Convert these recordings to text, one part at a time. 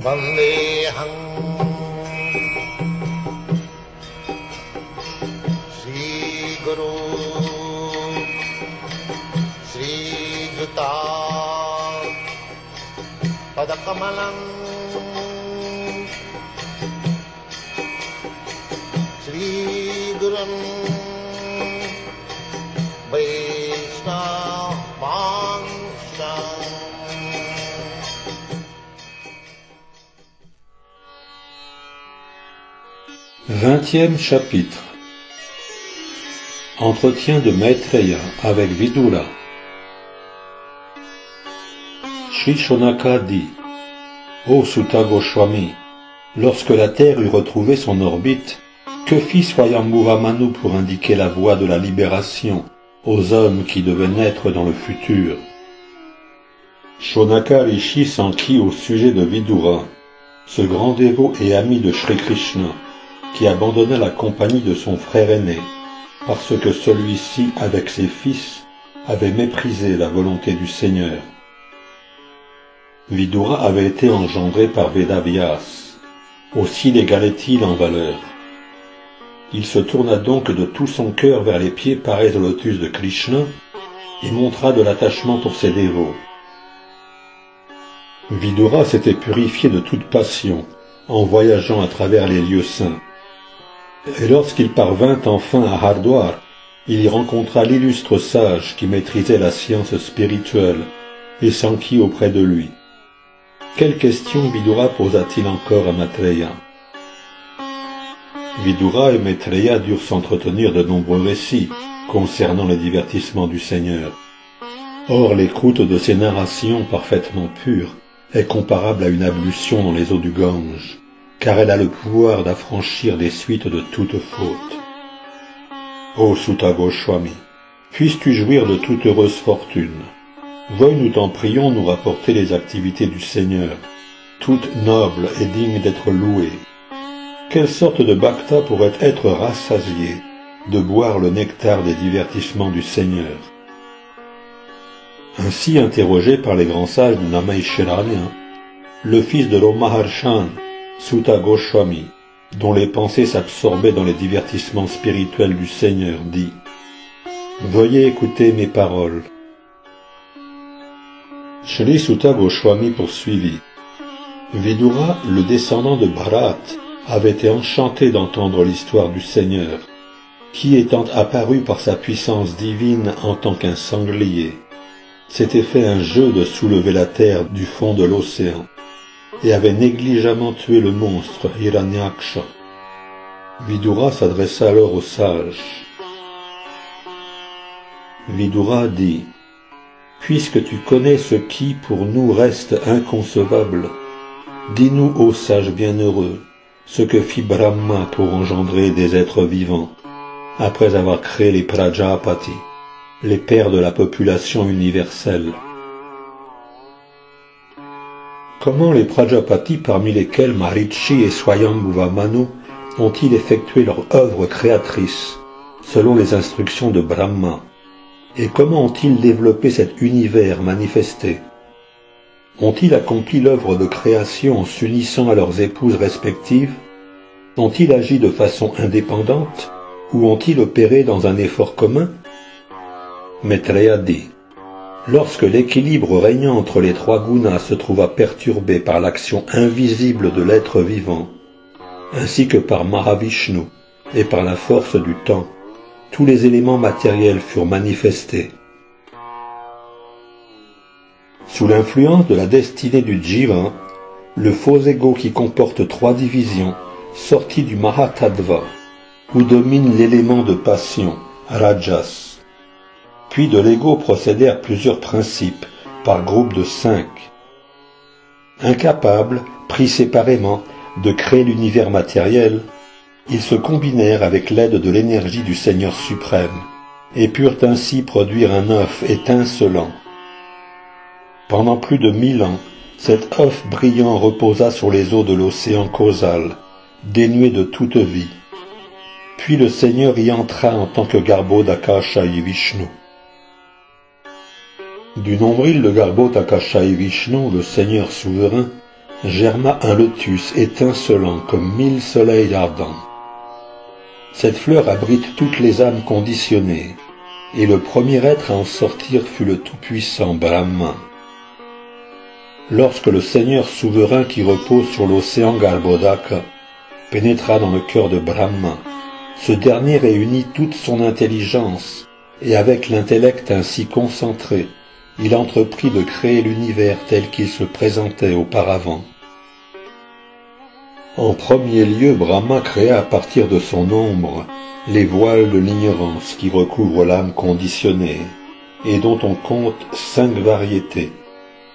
Vandeham Sri Guru Sri Juta Padakamalam Sri Gurum Vaishnavansam. 20e chapitre. Entretien de Maitreya avec Vidura. Sri Shonaka dit: Ô Sutta Goswami, lorsque la Terre eut retrouvé son orbite, que fit Swayambhuva Manu pour indiquer la voie de la libération aux hommes qui devaient naître dans le futur? Shonaka Rishi s'enquit au sujet de Vidura, ce grand dévot et ami de Sri Krishna, qui abandonna la compagnie de son frère aîné, parce que celui-ci, avec ses fils, avait méprisé la volonté du Seigneur. Vidura avait été engendré par Vedavyas, aussi l'égalait-il en valeur. Il se tourna donc de tout son cœur vers les pieds pareils au lotus de Krishna, et montra de l'attachement pour ses dévots. Vidura s'était purifié de toute passion, en voyageant à travers les lieux saints. Et lorsqu'il parvint enfin à Hardwar, il y rencontra l'illustre sage qui maîtrisait la science spirituelle et s'enquit auprès de lui. Quelle question Vidura posa-t-il encore à Maitreya? Vidura et Maitreya durent s'entretenir de nombreux récits concernant les divertissements du Seigneur. Or, l'écoute de ces narrations parfaitement pures est comparable à une ablution dans les eaux du Gange, car elle a le pouvoir d'affranchir les suites de toute faute. Ô Sutta Goswami, puisses-tu jouir de toute heureuse fortune, veuille, nous t'en prions, nous rapporter les activités du Seigneur, toutes nobles et dignes d'être louées. Quelle sorte de bhakta pourrait être rassasié de boire le nectar des divertissements du Seigneur? Ainsi interrogé par les grands sages de Namaisharanya, le fils de Romaharshan, Sutta Goswami, dont les pensées s'absorbaient dans les divertissements spirituels du Seigneur, dit: Veuillez écouter mes paroles. Shri Sutta Goswami poursuivit: Vidura, le descendant de Bharat, avait été enchanté d'entendre l'histoire du Seigneur, qui, étant apparu par sa puissance divine en tant qu'un sanglier, s'était fait un jeu de soulever la terre du fond de l'océan, et avait négligemment tué le monstre Hiranyaksha. Vidura s'adressa alors aux sages. Vidura dit: Puisque tu connais ce qui, pour nous, reste inconcevable, dis-nous, ô sage bienheureux, ce que fit Brahma pour engendrer des êtres vivants, après avoir créé les Prajapati, les pères de la population universelle. Comment les Prajapati, parmi lesquels Marichi et Swayambhuva Manu, ont-ils effectué leur œuvre créatrice, selon les instructions de Brahma? Et comment ont-ils développé cet univers manifesté? Ont-ils accompli l'œuvre de création en s'unissant à leurs épouses respectives? Ont-ils agi de façon indépendante, ou ont-ils opéré dans un effort commun? Maitreya dit: Lorsque l'équilibre régnant entre les trois gunas se trouva perturbé par l'action invisible de l'être vivant, ainsi que par Mahavishnu et par la force du temps, tous les éléments matériels furent manifestés. Sous l'influence de la destinée du Jiva, le faux ego qui comporte trois divisions sortit du Mahatattva, où domine l'élément de passion, Rajas. Puis de l'ego procédèrent plusieurs principes, par groupe de 5. Incapables, pris séparément, de créer l'univers matériel, ils se combinèrent avec l'aide de l'énergie du Seigneur suprême, et purent ainsi produire un œuf étincelant. Pendant plus de 1000 ans, cet œuf brillant reposa sur les eaux de l'océan causal, dénué de toute vie. Puis le Seigneur y entra en tant que Garbhodakashayi Vishnu. Du nombril de Garbhodakashayi Vishnu, le Seigneur souverain, germa un lotus étincelant comme 1000 soleils ardents. Cette fleur abrite toutes les âmes conditionnées, et le premier être à en sortir fut le tout-puissant Brahma. Lorsque le Seigneur souverain qui repose sur l'océan Garbhodaka pénétra dans le cœur de Brahma, ce dernier réunit toute son intelligence, et avec l'intellect ainsi concentré, il entreprit de créer l'univers tel qu'il se présentait auparavant. En premier lieu, Brahma créa à partir de son ombre les voiles de l'ignorance qui recouvrent l'âme conditionnée, et dont on compte 5 variétés: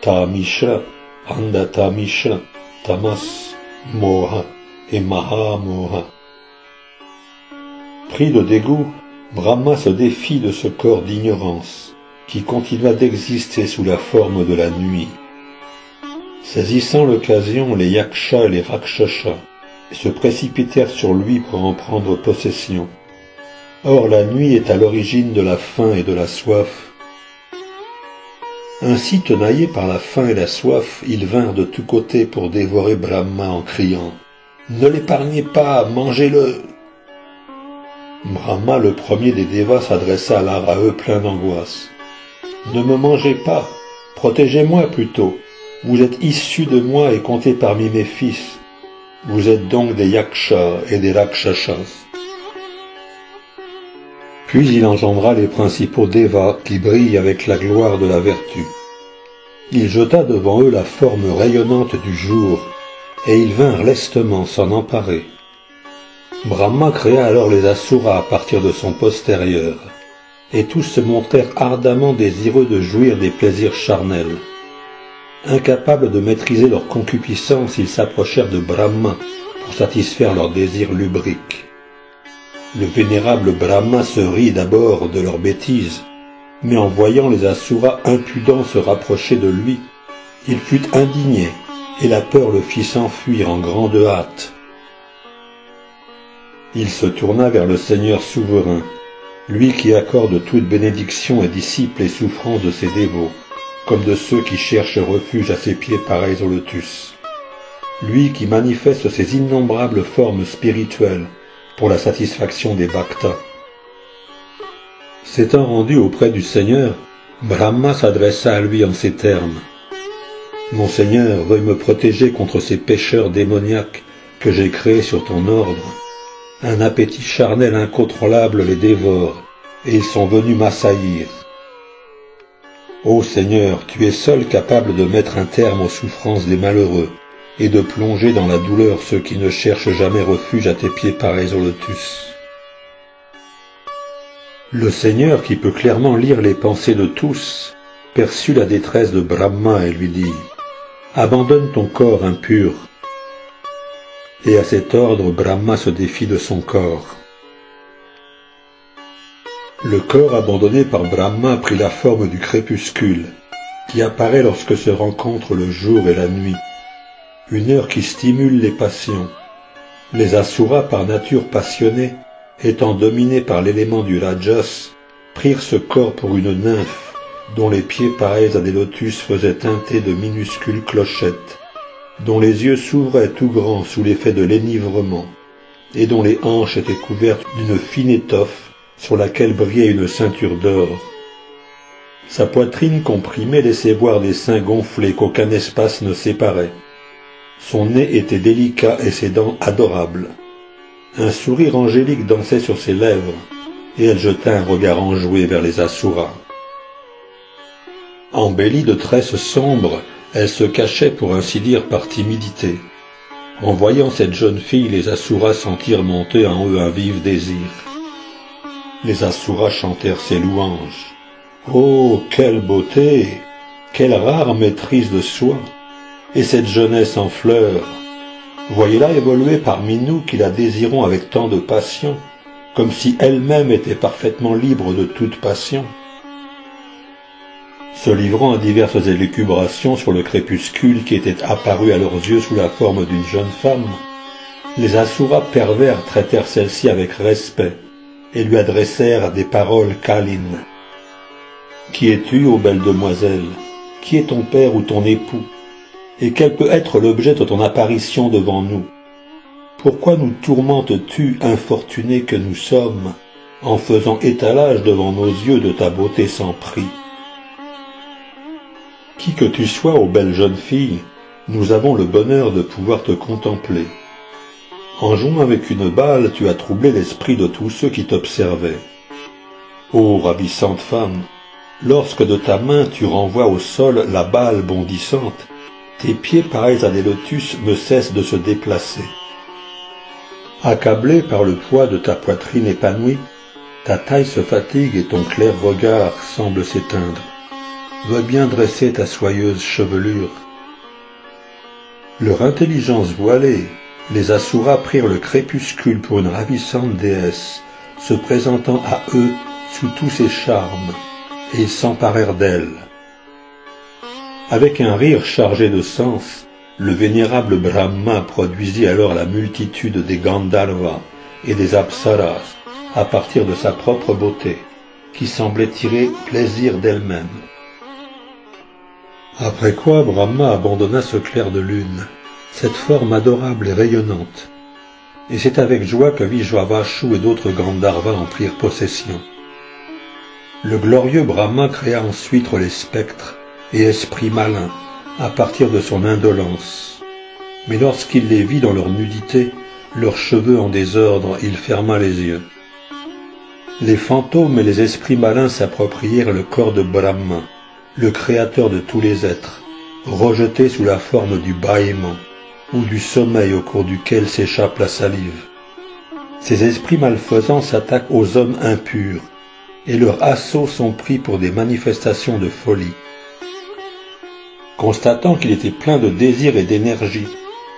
Tamishra, Andatamisha, Tamas, Moha et Mahamoha. Pris de dégoût, Brahma se défit de ce corps d'ignorance, qui continua d'exister sous la forme de la nuit. Saisissant l'occasion, les Yakshas et les Rakshasas se précipitèrent sur lui pour en prendre possession. Or la nuit est à l'origine de la faim et de la soif. Ainsi, tenaillés par la faim et la soif, ils vinrent de tous côtés pour dévorer Brahma en criant « Ne l'épargnez pas, mangez-le !» Brahma, le premier des dévas, s'adressa alors à eux plein d'angoisse. « Ne me mangez pas, protégez-moi plutôt. Vous êtes issus de moi et comptés parmi mes fils. Vous êtes donc des Yakshas et des Rakshasas. » Puis il engendra les principaux Devas qui brillent avec la gloire de la vertu. Il jeta devant eux la forme rayonnante du jour, et ils vinrent lestement s'en emparer. Brahma créa alors les Asuras à partir de son postérieur, et tous se montrèrent ardemment désireux de jouir des plaisirs charnels. Incapables de maîtriser leur concupiscence, ils s'approchèrent de Brahma pour satisfaire leurs désirs lubriques. Le vénérable Brahma se rit d'abord de leurs bêtises, mais en voyant les Asuras impudents se rapprocher de lui, il fut indigné, et la peur le fit s'enfuir en grande hâte. Il se tourna vers le Seigneur souverain, lui qui accorde toute bénédiction et dissipe les souffrances de ses dévots, comme de ceux qui cherchent refuge à ses pieds pareils au lotus. Lui qui manifeste ses innombrables formes spirituelles pour la satisfaction des bhaktas. S'étant rendu auprès du Seigneur, Brahma s'adressa à lui en ces termes. « Mon Seigneur, veuille me protéger contre ces pécheurs démoniaques que j'ai créés sur ton ordre. Un appétit charnel incontrôlable les dévore, et ils sont venus m'assaillir. Ô Seigneur, tu es seul capable de mettre un terme aux souffrances des malheureux, et de plonger dans la douleur ceux qui ne cherchent jamais refuge à tes pieds pareils au lotus. » Le Seigneur, qui peut clairement lire les pensées de tous, perçut la détresse de Brahma et lui dit « Abandonne ton corps impur. » Et à cet ordre, Brahma se défit de son corps. Le corps abandonné par Brahma prit la forme du crépuscule, qui apparaît lorsque se rencontrent le jour et la nuit, une heure qui stimule les passions. Les Asuras, par nature passionnés, étant dominés par l'élément du Rajas, prirent ce corps pour une nymphe, dont les pieds pareils à des lotus faisaient teinter de minuscules clochettes, dont les yeux s'ouvraient tout grands sous l'effet de l'énivrement, et dont les hanches étaient couvertes d'une fine étoffe sur laquelle brillait une ceinture d'or. Sa poitrine comprimée laissait voir des seins gonflés qu'aucun espace ne séparait. Son nez était délicat et ses dents adorables. Un sourire angélique dansait sur ses lèvres, et elle jeta un regard enjoué vers les Asuras. Embellie de tresses sombres, elle se cachait pour ainsi dire par timidité. En voyant cette jeune fille, les Asuras sentirent monter en eux un vif désir. Les Asuras chantèrent ses louanges. « Oh, quelle beauté! Quelle rare maîtrise de soi! Et cette jeunesse en fleurs! Voyez-la évoluer parmi nous qui la désirons avec tant de passion, comme si elle-même était parfaitement libre de toute passion. » Se livrant à diverses élucubrations sur le crépuscule qui était apparu à leurs yeux sous la forme d'une jeune femme, les Asuras pervers traitèrent celle-ci avec respect et lui adressèrent des paroles câlines. « Qui es-tu, ô belle demoiselle? Qui est ton père ou ton époux? et quel peut être l'objet de ton apparition devant nous? Pourquoi nous tourmentes-tu, infortunés que nous sommes, en faisant étalage devant nos yeux de ta beauté sans prix? Qui que tu sois, ô belle jeune fille, nous avons le bonheur de pouvoir te contempler. En jouant avec une balle, tu as troublé l'esprit de tous ceux qui t'observaient. Ô ravissante femme, lorsque de ta main tu renvoies au sol la balle bondissante, tes pieds pareils à des lotus ne cessent de se déplacer. Accablé par le poids de ta poitrine épanouie, ta taille se fatigue et ton clair regard semble s'éteindre. Veuille bien dresser ta soyeuse chevelure. Leur intelligence voilée, les Asuras prirent le crépuscule pour une ravissante déesse, se présentant à eux sous tous ses charmes, et ils s'emparèrent d'elle. Avec un rire chargé de sens, le vénérable Brahma produisit alors la multitude des Gandharvas et des Apsaras à partir de sa propre beauté, qui semblait tirer plaisir d'elle-même. Après quoi Brahma abandonna ce clair de lune, cette forme adorable et rayonnante, et c'est avec joie que Vijvavashu et d'autres Gandharvas en prirent possession. Le glorieux Brahma créa ensuite les spectres et esprits malins à partir de son indolence. Mais lorsqu'il les vit dans leur nudité, leurs cheveux en désordre, il ferma les yeux. Les fantômes et les esprits malins s'approprièrent le corps de Brahma, le créateur de tous les êtres, rejeté sous la forme du bâillement ou du sommeil au cours duquel s'échappe la salive. Ces esprits malfaisants s'attaquent aux hommes impurs, et leurs assauts sont pris pour des manifestations de folie. Constatant qu'il était plein de désir et d'énergie,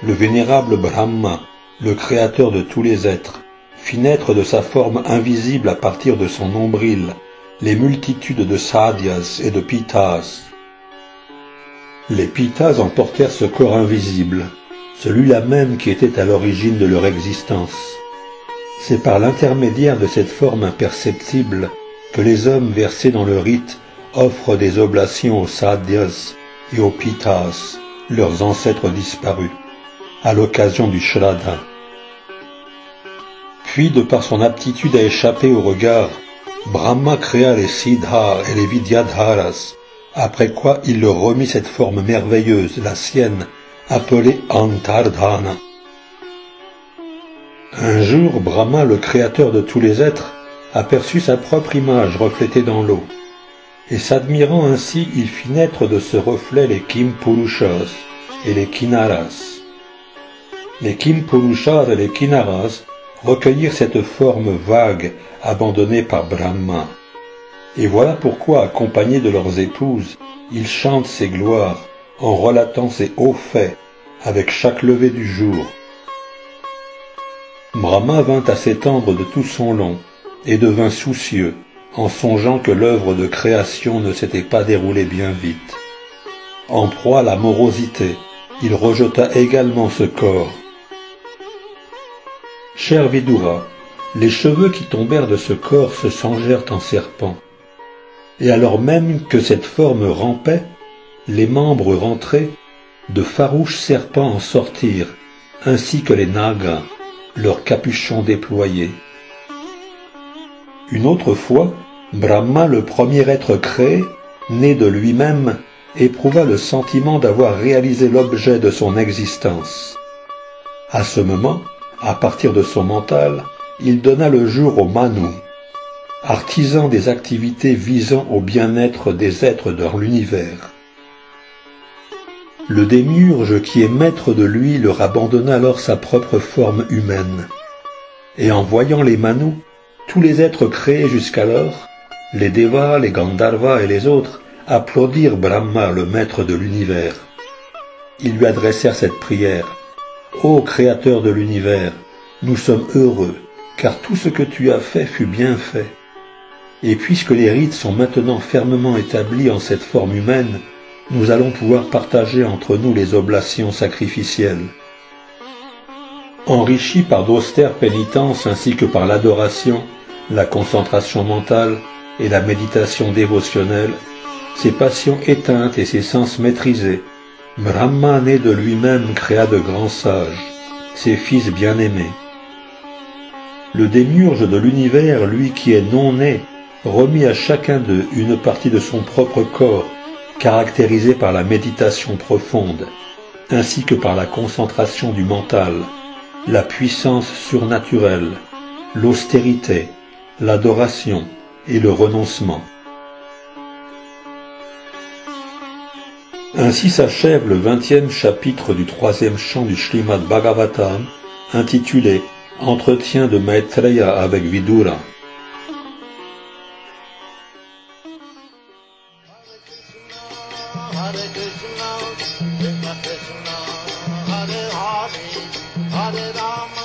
le vénérable Brahma, le créateur de tous les êtres, fit naître de sa forme invisible à partir de son nombril les multitudes de Sadhyas et de Pitas. Les Pitas emportèrent ce corps invisible, celui-là même qui était à l'origine de leur existence. C'est par l'intermédiaire de cette forme imperceptible que les hommes versés dans le rite offrent des oblations aux Sadhyas et aux Pitas, leurs ancêtres disparus, à l'occasion du Shraddha. Puis, de par son aptitude à échapper au regard, Brahma créa les Siddhas et les Vidyadharas, après quoi il leur remit cette forme merveilleuse, la sienne, appelée Antardhana. Un jour, Brahma, le créateur de tous les êtres, aperçut sa propre image reflétée dans l'eau, et s'admirant ainsi, il fit naître de ce reflet les Kimpurushas et les Kinnaras. Les Kimpurushas et les Kinnaras recueillirent cette forme vague abandonnée par Brahma. Et voilà pourquoi, accompagnés de leurs épouses, ils chantent ses gloires en relatant ses hauts faits avec chaque lever du jour. Brahma vint à s'étendre de tout son long et devint soucieux en songeant que l'œuvre de création ne s'était pas déroulée bien vite. En proie à la morosité, il rejeta également ce corps. Cher Vidura, les cheveux qui tombèrent de ce corps se changèrent en serpents. Et alors même que cette forme rampait, les membres rentrés, de farouches serpents en sortirent, ainsi que les nagas, leurs capuchons déployés. Une autre fois, Brahma, le premier être créé, né de lui-même, éprouva le sentiment d'avoir réalisé l'objet de son existence. À ce moment, à partir de son mental, il donna le jour au Manu, artisan des activités visant au bien-être des êtres dans l'univers. Le démiurge qui est maître de lui leur abandonna alors sa propre forme humaine. Et en voyant les Manus, tous les êtres créés jusqu'alors, les Devas, les Gandharvas et les autres, applaudirent Brahma, le maître de l'univers. Ils lui adressèrent cette prière. « Ô Créateur de l'univers, nous sommes heureux, car tout ce que tu as fait fut bien fait. Et puisque les rites sont maintenant fermement établis en cette forme humaine, nous allons pouvoir partager entre nous les oblations sacrificielles. » Enrichis par d'austères pénitences ainsi que par l'adoration, la concentration mentale et la méditation dévotionnelle, ses passions éteintes et ses sens maîtrisés, Brahma né de lui-même créa de grands sages, ses fils bien-aimés. Le démiurge de l'univers, lui qui est non né, remit à chacun d'eux une partie de son propre corps, caractérisée par la méditation profonde, ainsi que par la concentration du mental, la puissance surnaturelle, l'austérité, l'adoration et le renoncement. Ainsi s'achève le 20e chapitre du 3e chant du Śrīmad Bhagavatam, intitulé « Entretien de Maitreya avec Vidura ». Hare Krishna, Krishna Krishna, Hare Hare, Hare Rama.